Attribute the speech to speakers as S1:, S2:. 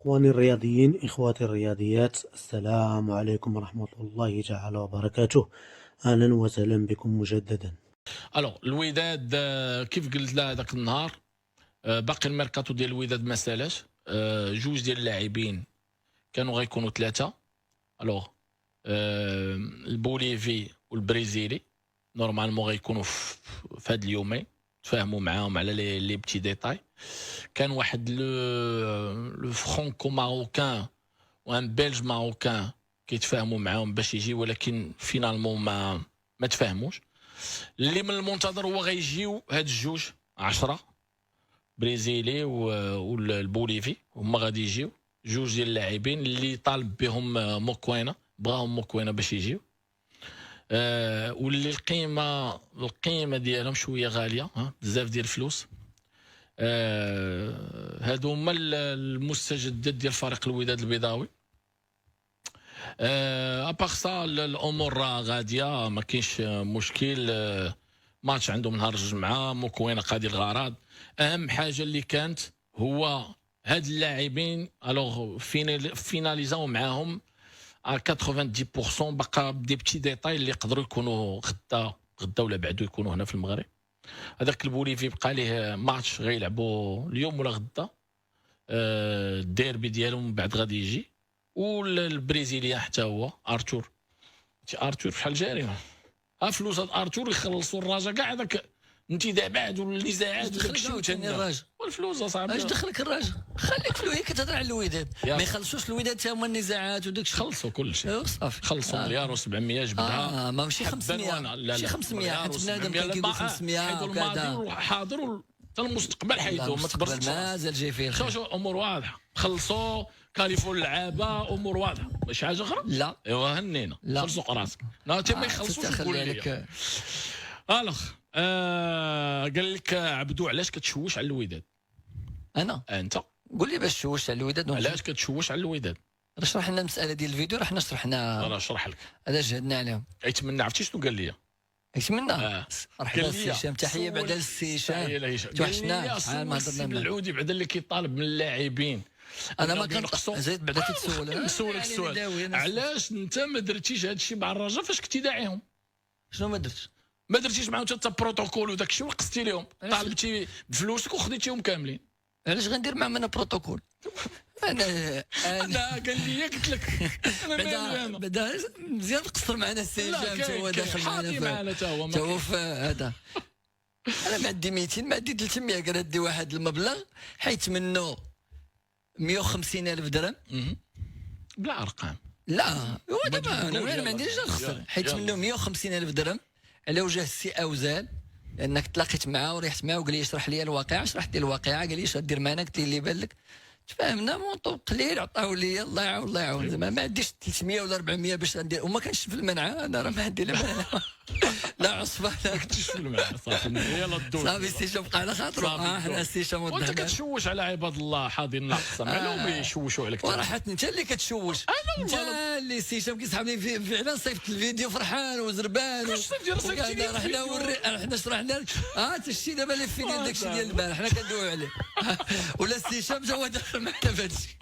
S1: إخواني الرياضيين، إخواتي الرياضيات، السلام عليكم ورحمة الله تعالى وبركاته. أهلا وسهلا بكم مجددا.
S2: الوداد كيف قلت له هذاك النهار. باقي الميركاتو ديال الوداد ما سالاش. جوج ديال اللاعبين كانوا غيكونوا ثلاثه. الوغ البوليفي والبريزيلي نورمالمون غيكونوا في هاد اليومين، تفاهموا معاهم على لي بتي ديتاي. كان واحد لو فرانكو ماروكان وان بلج ماروكان كيتفاهموا معاهم باش يجي، ولكن فينالمون ما تفاهموش. اللي من المنتظر هو غيجيو هاد الجوج 10 بريزيلي والبوليفي، هما غادي يجيو جوج ديال اللاعبين اللي طالب بهم موكوينه، بغاهم موكوينه باش يجيو. واللي القيمه ديالهم شويه غاليه، بزاف ديال الفلوس. هادو هما المستجدات ديال فريق الوداد البيضاوي. اباغ سا الامور راه غاديه، ما كاينش مشكل. ماتش عندهم نهار الجمعه، موكوينه قاضي الغرض. اهم حاجه اللي كانت هو هاد اللاعبين الوغ فيناليزاو معاهم 90%. بقى دي بتي ديتاي اللي يقدروا يكونوا غدا ولا بعدو يكونوا هنا في المغرب. هذاك البوليفي بقى ليه ماتش غيلعبوا اليوم ولا غدا، الديربي ديالهم بعد غادي يجي. والبريزيليان حتى هو ارتور شحال جاري فلوس. هاد ارتور يخلصوا الرجاء كاع هذاك انتدابات والنزاعات وداك الشيء
S3: الراجل
S2: والفلوس اصاحبي.
S3: اش دخلك الراجل؟ خليك في الوهي كتهضر على الوداد، ما يخلصوش الوداد حتى هما النزاعات وداك الشيء.
S2: خلصوا كل شيء،
S3: صافي
S2: خلصوا مليار و700 جبدها.
S3: ماشي 500، ماشي 500 حيت بنادم كيقول 500 وكذا.
S2: حاضر حتى المستقبل حيدو، ما تبرزش
S3: مازال جاي فيه الخير.
S2: شوف امور واضحه، خلصوا كاليفوا اللعابه، امور واضحه، ماشي حاجه اخرى.
S3: لا
S2: ايوا هنينا خلصوا راسك. لا ما يخلصوش يقول لي الوغ. قال لك عبدو علاش كتشوش على الوداد؟
S3: انا
S2: انت
S3: قول لي باش تشوش على الوداد.
S2: علاش كتشوش على الوداد؟
S3: اشرح لنا المساله ديال الفيديو، راه حنا شرحنا.
S2: انا نشرح لك
S3: هذا جهدنا عليهم.
S2: يتمنى عرفتي شنو قال لي؟
S3: يتمنى مرحبا السي هشام، تحيه بعدا السي هشام. توحشنا شحال ما هضرنا معاه.
S2: العودي بعدا اللي كيطالب من اللاعبين.
S3: انا ما كنقصو زيد بعدا كتسول.
S2: نسولك السؤال، علاش انت ما درتيش هذا الشيء مع الرجاء فاش كنتي داعيهم؟
S3: شنو ما درتش؟
S2: ما درتيش معاهم حتى بروتوكول وداك الشيء وقصتي لهم، طالبتي بفلوسك وخديتيهم كاملين.
S3: علاش غندير معاهم انا بروتوكول؟ انا
S2: قال لي قلت لك انا
S3: بعدا مزيان تقصر معنا السي هشام، تا هو داخل معنا
S2: تا
S3: هو في هذا. انا ما عندي 200، ما عندي 300، قال ادي واحد المبلغ حيت منه 150,000 درهم
S2: بلا ارقام.
S3: لا هو دابا انا ما عنديش نخسر، حيت منه 150,000 درهم على وجه السي اوزال، لانك تلاقيت معاه وريحت معاه وقال لي اشرح لي الواقعه. شرحت لي الواقعه، قال لي اش دير معنا؟ قلت لي اللي بان لك. تفاهمنا مونطو قليل، عطاو لي الله يعاون الله يعاون. زعما ما عنديش 300 ولا 400 باش ندير، وما كانش في المنعه. انا راه ما عندي لا منعه لا عصفه
S2: ما كنتش في المنعه. صافي يلا الدور
S3: صافي السي هشام بقى على خاطرو. حنا السي هشام
S2: وانت كتشوش على عباد الله حاضرين ناقصه معلوم يشوشوا عليك.
S3: صراحه انت اللي كتشوش، انت اللي السي هشام كيسحبني فعلا. صيفط الفيديو فرحان وزربان حنا شرحنا لك. انت الشيء دابا اللي في داك الشيء ديال البارح حنا كندويو عليه ولا السي هشام جا هو داخل معنا في هذا الشيء.